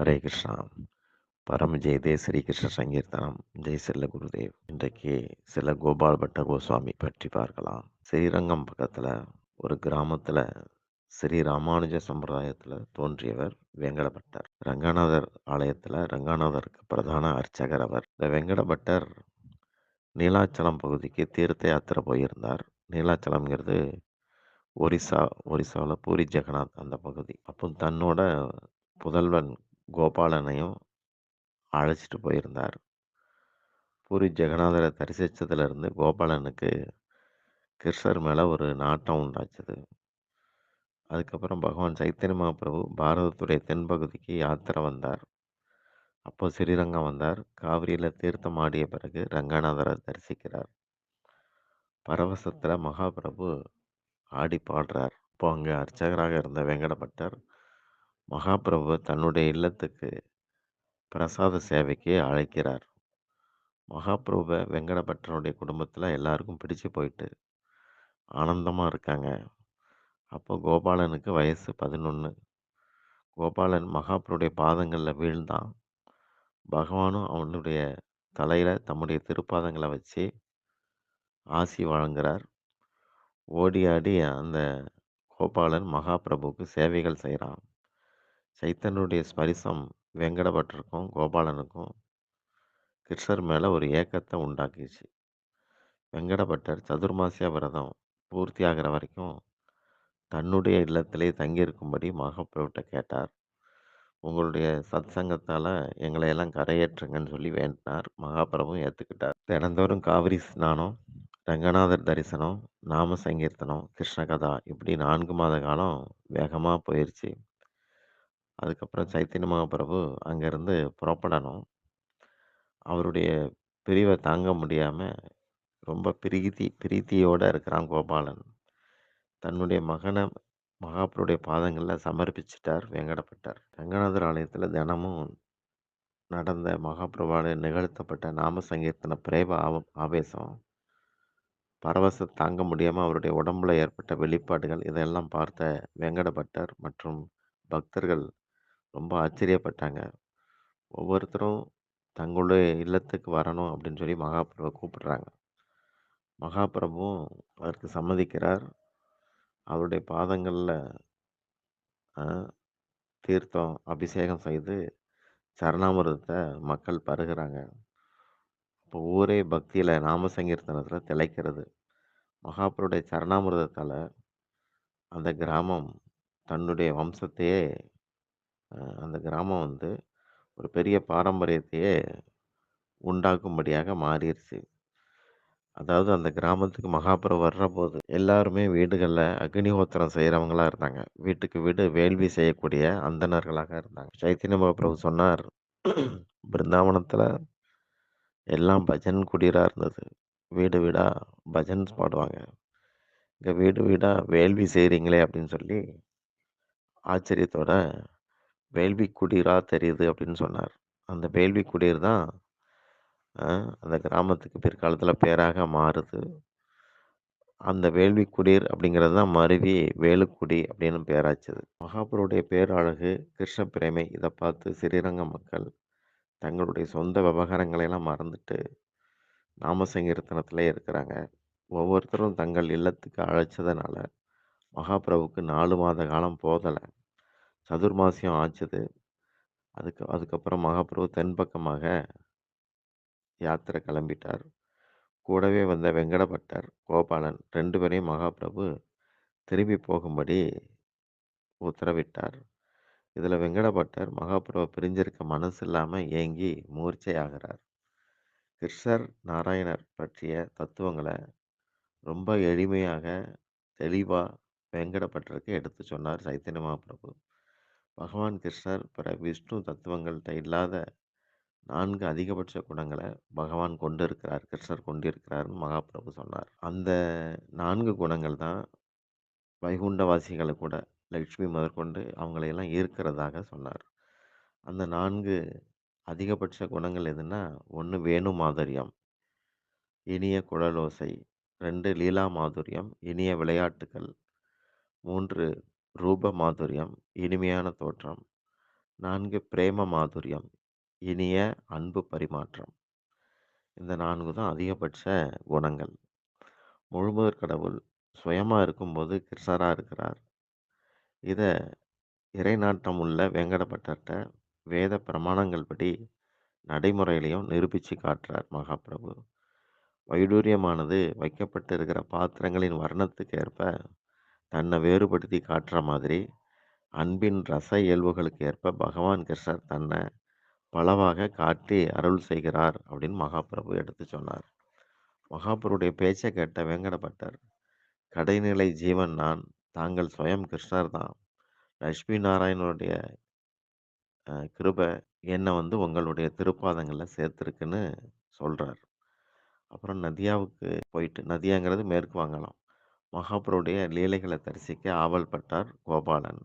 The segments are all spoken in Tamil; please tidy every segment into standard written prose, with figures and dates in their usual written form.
ஹரே கிருஷ்ணா. பரம் ஜெயதே ஸ்ரீ கிருஷ்ண சங்கீர்த்தனம். ஜெய் செல்ல குருதேவ். இன்றைக்கு சில கோபால் பட்ட கோஸ்வாமி பற்றி பார்க்கலாம். ஸ்ரீரங்கம் பக்கத்துல ஒரு கிராமத்துல ஸ்ரீ ராமானுஜ சம்பிரதாயத்துல தோன்றியவர் வெங்கடபட்டர். ரங்கநாதர் ஆலயத்துல ரங்கநாதருக்கு பிரதான அர்ச்சகர் அவர். இந்த வெங்கடபட்டர் நீலாச்சலம் பகுதிக்கு தீர்த்த யாத்திரை போயிருந்தார். நீலாச்சலம்ங்கிறது ஒரிசாவில் பூரி ஜெகநாத் அந்த பகுதி. அப்போ தன்னோட புதல்வன் கோபாலனையும் அழைச்சிட்டு போயிருந்தார். பூரி ஜெகநாதரை தரிசித்ததிலிருந்து கோபாலனுக்கு கிருஷ்ணர் மேலே ஒரு நாட்டம் உண்டாச்சுது. அதுக்கப்புறம் பகவான் சைத்தன்ய மகாபிரபு பாரதத்துடைய தென்பகுதிக்கு யாத்திரை வந்தார். அப்போ ஸ்ரீரங்கம் வந்தார். காவிரியில் தீர்த்தம் ஆடிய பிறகு ரங்கநாதரை தரிசிக்கிறார். பரவசத்தில் மகாபிரபு ஆடி பாடுறார். இப்போ அங்கே அர்ச்சகராக இருந்த வெங்கடபட்டர் மகாபிரபு தன்னுடைய இல்லத்துக்கு பிரசாத சேவைக்கு அழைக்கிறார். மகாபிரபுவை வெங்கடபட்டருடைய குடும்பத்தில் எல்லாருக்கும் பிடிச்சு போயிட்டு ஆனந்தமாக இருக்காங்க. அப்போ கோபாலனுக்கு வயசு 11. கோபாலன் மகாபிரபுடைய பாதங்களில் வீழ்ந்தான். பகவானும் அவனுடைய தலையில் தம்முடைய திருப்பாதங்களை வச்சு ஆசி வழங்குறார். ஓடி ஆடி அந்த கோபாலன் மகாபிரபுவுக்கு சேவைகள் செய்கிறான். சைத்தன்யனுடைய ஸ்பரிசம் வெங்கடபட்டருக்கும் கோபாலனுக்கும் கிருஷ்ணர் மேலே ஒரு ஏக்கத்தை உண்டாக்கிச்சு. வெங்கடபட்டர் சதுர்மாசிய விரதம் பூர்த்தி ஆகிற வரைக்கும் தன்னுடைய இல்லத்திலே தங்கியிருக்கும்படி மகாபிரபுட்ட கேட்டார். உங்களுடைய சத் சங்கத்தால் எங்களை எல்லாம் கரையேற்றுங்கன்னு சொல்லி வேண்டினார். மகாபிரபுவும் ஏற்றுக்கிட்டார். தினந்தோறும் காவிரி ஸ்நானம், ரங்கநாதர் தரிசனம், நாம சங்கீர்த்தனம், கிருஷ்ண கதா இப்படி 4 மாத காலம் வேகமாக போயிடுச்சு. அதுக்கப்புறம் சைத்தன்ய மகாபிரபு அங்கேருந்து புறப்படணும். அவருடைய பிரிவை தாங்க முடியாமல் ரொம்ப பிரீத்தியோடு இருக்கிறான் கோபாலன். தன்னுடைய மகனை மகாபிரபுடைய பாதங்களில் சமர்ப்பிச்சிட்டார் வெங்கடப்பட்டார். ரங்கநாதர் ஆலயத்தில் தினமும் நடந்த மகாபிரபுவால் நிகழ்த்தப்பட்ட நாம சங்கீர்த்தன பிரேம ஆவேசம், பரவசம் தாங்க முடியாமல் அவருடைய உடம்புல ஏற்பட்ட வெளிப்பாடுகள் இதெல்லாம் பார்த்த வெங்கடபட்டர் மற்றும் பக்தர்கள் ரொம்ப ஆச்சரியப்பட்டாங்க. ஒவ்வொருத்தரும் தங்களுடைய இல்லத்துக்கு வரணும் அப்படின்னு சொல்லி மகாபிரபுவை கூப்பிடுறாங்க. மகாபிரபுவும் அதற்கு சம்மதிக்கிறார். அவருடைய பாதங்களில் தீர்த்தம் அபிஷேகம் செய்து சரணாமிர்தத்தை மக்கள் பருகுறாங்க. இப்போ ஊரே பக்தியில் நாம சங்கீர்த்தனத்தில் திளைக்கிறது. மகாபுருடைய சரணாமிர்தத்தால் அந்த கிராமம் தன்னுடைய வம்சத்தையே அந்த கிராமம் ஒரு பெரிய பாரம்பரியத்தையே உண்டாக்கும்படியாக மாறிடுச்சு. அதாவது அந்த கிராமத்துக்கு மகாபுரம் வர்ற போது எல்லாருமே வீடுகளில் அக்னிஹோத்திரம் செய்கிறவங்களா இருந்தாங்க. வீட்டுக்கு வீடு வேள்வி செய்யக்கூடிய அந்தணர்களாக இருந்தாங்க. சைத்தன்ய மகாபிரபு சொன்னார், பிருந்தாவனத்தில் எல்லாம் பஜன் குடிராக இருந்தது. வீடு வீடாக பஜன்ஸ் பாடுவாங்க. இங்கே வீடு வீடாக வேள்வி செய்கிறீங்களே அப்படின்னு சொல்லி ஆச்சரியத்தோட வேள்வி குடிராக தெரியுது அப்படின்னு சொன்னார். அந்த வேள்வி குடிர் தான் அந்த கிராமத்துக்கு பிற்காலத்தில் பேராக மாறுது. அந்த வேள்வி குடிர் அப்படிங்கிறது தான் மருவி வேலுக்குடி அப்படின்னு பேராச்சுது. மகாபுருடைய பேரழகு, கிருஷ்ண பிரேமை இதை பார்த்து ஸ்ரீரங்க மக்கள் தங்களுடைய சொந்த விவகாரங்களை எல்லாம் மறந்துட்டு நாம சங்கீர்த்தனத்திலே இருக்கிறாங்க. ஒவ்வொருத்தரும் தங்கள் இல்லத்துக்கு அழைச்சதுனால மகாபிரபுக்கு 4 மாத காலம் போதலை. சதுர்மாசியம் ஆச்சுது. அதுக்கப்புறம் மகாபிரபு தென்பக்கமாக யாத்திரை கிளம்பிட்டார். கூடவே வந்த வெங்கடபட்டர், கோபாலன் 2 பேரையும் மகாபிரபு திரும்பி போகும்படி உத்தரவிட்டார். இதில் வெங்கடபட்டர் மகாபிரபு பிரிஞ்சிருக்க மனசு இல்லாமல் ஏங்கி மூர்ச்சையாகிறார். கிருஷ்ணர் நாராயணர் பற்றிய தத்துவங்களை ரொம்ப எளிமையாக தெளிவாக வெங்கடபட்டருக்கு எடுத்து சொன்னார் சைத்தன்ய மகாபிரபு. பகவான் கிருஷ்ணர் பிற விஷ்ணு தத்துவங்கள்கிட்ட இல்லாத 4 அதிகபட்ச குணங்களை பகவான் கொண்டு இருக்கிறார், கிருஷ்ணர் கொண்டிருக்கிறார்னு மகாபிரபு சொன்னார். அந்த 4 குணங்கள் தான் வைகுண்டவாசிகளை கூட லக்ஷ்மி முதற்கொண்டு அவங்களையெல்லாம் ஈர்க்கிறதாக சொன்னார். அந்த 4 அதிகபட்ச குணங்கள் எதுன்னா, 1 வேணு மாதுரியம், இனிய குழலோசை. 2 லீலா மாதுரியம், இனிய விளையாட்டுக்கள். 3 ரூப மாதுரியம், இனிமையான தோற்றம். 4 பிரேம மாதுரியம், இனிய அன்பு பரிமாற்றம். இந்த 4 தான் அதிகபட்ச குணங்கள். முழுமுதற் கடவுள் சுயமா இருக்கும்போது கிருஷ்ணரா இருக்கிறார். இத இறைநாட்டம் உள்ள வேங்கடபட்டர்ட்ட வேத பிரமாணங்கள் படி நடைமுறையிலயும் நிரூபிச்சு காட்டுறார் மகாபிரபு. வைடூரியமானது வைக்கப்பட்டிருக்கிற பாத்திரங்களின் வர்ணத்துக்கு ஏற்ப தன்னை வேறுபடுத்தி காட்டுற மாதிரி, அன்பின் ரச இயல்புகளுக்கு ஏற்ப பகவான் கிருஷ்ணர் தன்னை பலவாக காட்டி அருள் செய்கிறார் அப்படின்னு மகாபிரபு எடுத்து சொன்னார். மகாபிரபுடைய பேச்சை கேட்ட வேங்கடபட்டர், கடைநிலை ஜீவன் நான், தாங்கள் ஸ்வயம் கிருஷ்ணர் தான். லட்சுமி நாராயணனுடைய கிருபை என்னை உங்களுடைய திருப்பாதங்கள்ல சேர்த்துருக்குன்னு சொல்றார். அப்புறம் நதியாவுக்கு போயிட்டு, நதியாங்கிறது மேற்கு வங்காளம். மகாபுருடைய லீலைகளை தரிசிக்க ஆவல் பட்டார் கோபாலன்.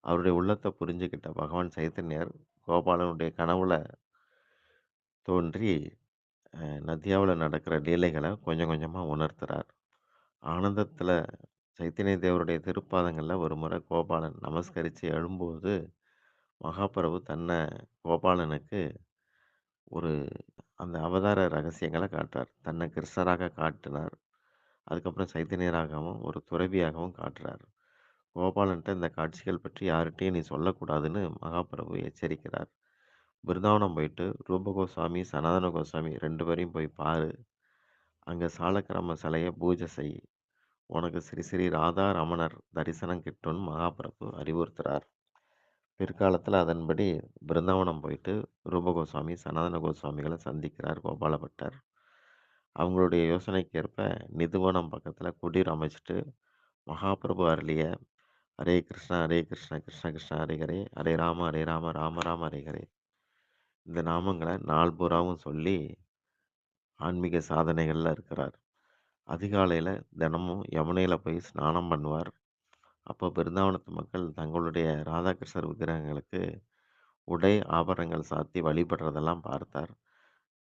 அவருடைய உள்ளத்தை புரிஞ்சுக்கிட்ட பகவான் சைத்தன்யர் கோபாலனுடைய கனவுல தோன்றி நதியாவுல நடக்கிற லீலைகளை கொஞ்சம் கொஞ்சமா உணர்த்துறார். ஆனந்தத்துல சைத்தன்ய தேவருடைய திருப்பாதங்கள்ல ஒரு முறை கோபாலன் நமஸ்கரிச்சு எழும்போது மகாபிரபு தன்னை கோபாலனுக்கு ஒரு அந்த அவதார ரகசியங்களை காட்டுறார். தன்னை கிருஷ்ணராக காட்டினார். அதுக்கப்புறம் சைத்தன்யராகவும் ஒரு துறவியாகவும் காட்டுறார். கோபாலன்ட்ட இந்த காட்சிகள் பற்றி யார்கிட்டயும் நீ சொல்லக்கூடாதுன்னு மகாபிரபு எச்சரிக்கிறார். பிருந்தாவனம் போயிட்டு ரூப கோஸ்வாமி, சனாதன கோஸ்வாமி 2 பேரையும் போய் பாரு. அங்க சாலக்கிராம சிலைய பூஜை செய். உனக்கு ஸ்ரீ ஸ்ரீ ராதா ரமணர் தரிசனம் கிட்டும்னு மகாபிரபு அறிவுறுத்துறார். பிற்காலத்துல அதன்படி பிருந்தாவனம் போயிட்டு ரூப கோஸ்வாமி, சனாதன கோஸ்வாமிகளை சந்திக்கிறார் கோபாலபட்டர். அவங்களுடைய யோசனைக்கேற்ப நிதுவனம் பக்கத்துல குடீர் அமைச்சிட்டு மகாபிரபு அருளிய ஹரே கிருஷ்ணா ஹரே கிருஷ்ணா கிருஷ்ண கிருஷ்ணா ஹரே ஹரே ஹரே ராம ஹரே ராம ராம ராம ஹரே ஹரே இந்த நாமங்களை நாள் பூராவும் சொல்லி ஆன்மீக சாதனைகள்ல இருக்கிறார். அதிகாலையில தினமும் யமுனையில போய் ஸ்நானம் பண்ணுவார். அப்போ பிருந்தாவனத்து மக்கள் தங்களுடைய ராதாகிருஷ்ணர் விக்கிரகங்களுக்கு உடை ஆபரணங்கள் சாத்தி வழிபடுறதெல்லாம் பார்த்தார்.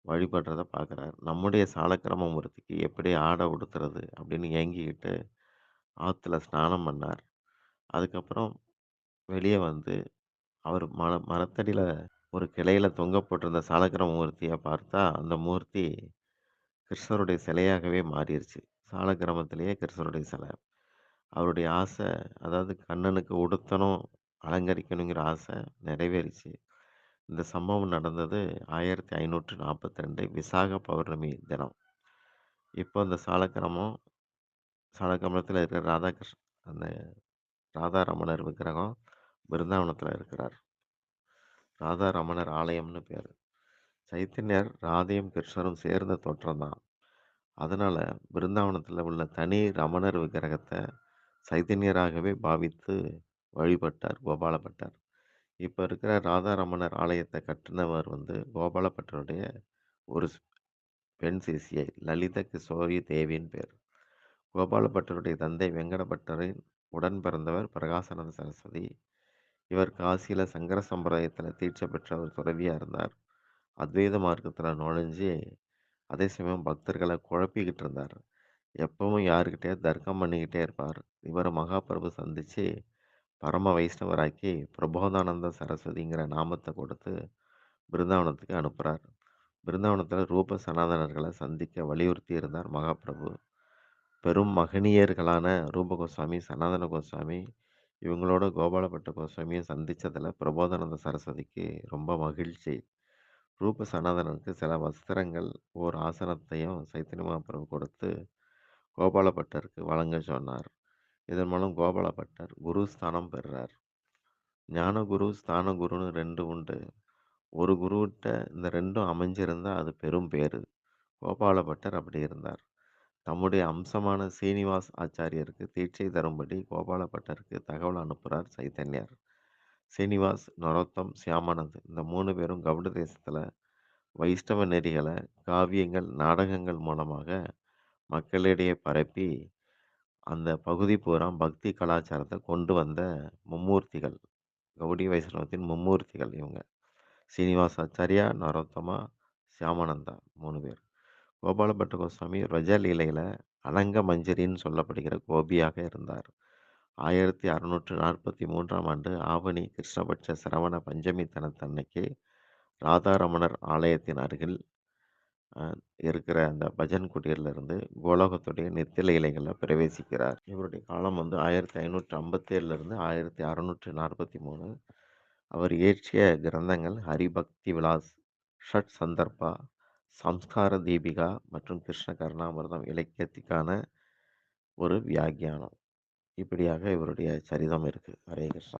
வழிபடுறத பார்க்குறார். நம்முடைய சாலக்கிராம மூர்த்திக்கு எப்படி ஆடை உடுத்துறது அப்படின்னு ஏங்கிக்கிட்டு ஆத்துல ஸ்நானம் பண்ணார். அதுக்கப்புறம் வெளியே வந்து அவர் மரத்தடியில ஒரு கிளையில தொங்க போட்டிருந்த சாலக்கிராம மூர்த்தியை பார்த்தா அந்த மூர்த்தி கிருஷ்ணருடைய சிலையாகவே மாறிடுச்சு. சாலக்கிராமத்திலேயே கிருஷ்ணருடைய சிலை. அவருடைய ஆசை, அதாவது கண்ணனுக்கு உடுத்தணும், அலங்கரிக்கணுங்கிற ஆசை நிறைவேறிச்சு. இந்த சம்பவம் நடந்தது 1542 விசாக பௌர்ணமி தினம். இப்போ அந்த சாலக்கிராமத்தில் இருக்கிற ராதாகிருஷ்ணன், அந்த ராதாரமணர் விக்கிரகம் பிருந்தாவனத்தில் இருக்கிறார். ராதாரமணர் ஆலயம்னு பேர். சைத்தன்யர் ராதையும் கிருஷ்ணரும் சேர்ந்த தோற்றம் தான். அதனால பிருந்தாவனத்தில் உள்ள தனி ரமணர் விக்கிரகத்தை சைத்தன்யராகவே பாவித்து வழிபட்டார் கோபாலபட்டர். இப்போ இருக்கிற ராதாரமணர் ஆலயத்தை கட்டினவர் கோபாலபட்டருடைய ஒரு பெண் சிசியை லலித கிஷோரி தேவியின் பேர். கோபாலபட்டருடைய தந்தை வெங்கடபட்டரின் உடன் பிறந்தவர் பிரகாசானந்த சரஸ்வதி. இவர் காசியில சங்கர சம்பிரதாயத்தில் தீட்சை பெற்ற ஒரு துறவியா இருந்தார். அத்வைத மார்க்கத்தில் நுழைஞ்சு அதே சமயம் பக்தர்களை குழப்பிக்கிட்டு இருந்தார். எப்பவும் யாருக்கிட்டே தர்க்கம் பண்ணிக்கிட்டே இருப்பார். இவரை மகாபிரபு சந்திச்சு பரம வைஷ்ணவராக்கி பிரபோதானந்த சரஸ்வதிங்கிற நாமத்தை கொடுத்து பிருந்தாவனத்துக்கு அனுப்புறார். பிருந்தாவனத்தில் ரூப சனாதனர்களை சந்திக்க வலியுறுத்தி இருந்தார் மகாபிரபு. பெரும் மகனியர்களான ரூப கோஸ்வாமி, சனாதன கோஸ்வாமி இவங்களோட கோபாலபட்ட கோஸ்வாமியை சந்திச்சதுல பிரபோதானந்த சரஸ்வதிக்கு ரொம்ப மகிழ்ச்சி. ரூப சனாதனனுக்கு சில வஸ்திரங்கள், ஓர் ஆசனத்தையும் சைத்தன்ய மகாபிரபு கொடுத்து கோபாலபட்டருக்கு வழங்க சொன்னார். இதன் மூலம் கோபாலபட்டர் குரு ஸ்தானம் பெறுறார். ஞான குரு, ஸ்தான குருன்னு 2 உண்டு. ஒரு குருவிட்ட இந்த 2ம் அமைஞ்சிருந்தா அது பெரும் பேரு. கோபாலபட்டர் அப்படி இருந்தார். தம்முடைய அம்சமான சீனிவாஸ் ஆச்சாரியருக்கு தீட்சை தரும்படி கோபாலபட்டருக்கு தகவல் அனுப்புகிறார் சைத்தன்யர். சீனிவாஸ், நரோத்தம், சியாமானந்த் இந்த 3 பேரும் கவுட தேசத்துல வைஷ்ணவ நெறிகளை காவியங்கள், நாடகங்கள் மூலமாக மக்களிடையே பரப்பி அந்த பகுதி பூரா பக்தி கலாச்சாரத்தை கொண்டு வந்த மும்மூர்த்திகள். கௌடி வைஷ்ணவத்தின் மும்மூர்த்திகள் இவங்க. சீனிவாஸ் ஆச்சாரியா, நரோத்தமா, சியாமானந்தா 3 பேர். கோபாலபட்ட கோஸ்வாமி ரஜ லீலையில அனங்க மஞ்சரின்னு சொல்லப்படுகிற கோபியாக இருந்தார். 1643ஆம் ஆண்டு ஆவணி கிருஷ்ணபட்ச சிரவண பஞ்சமி தினத்தன்னைக்கு ராதாரமணர் ஆலயத்தின் அருகில் அ இருக்கிற அந்த பஜன் குடீர்ல இருந்து கோலோகத்துடைய நித்தில இலைகள்ல பிரவேசிக்கிறார். இவருடைய காலம் வந்து 1557ல இருந்து 1643. அவர் இயற்றிய கிரந்தங்கள் ஹரிபக்தி விலாஸ், ஷட் சந்தர்ப்பா, சம்ஸ்கார தீபிகா மற்றும் கிருஷ்ண கருணாமிர்தம் இலக்கியத்திற்கான ஒரு வியாக்கியானம். இப்படியாக இவருடைய சரிதம் இருக்கு. ஹரே கிருஷ்ணா.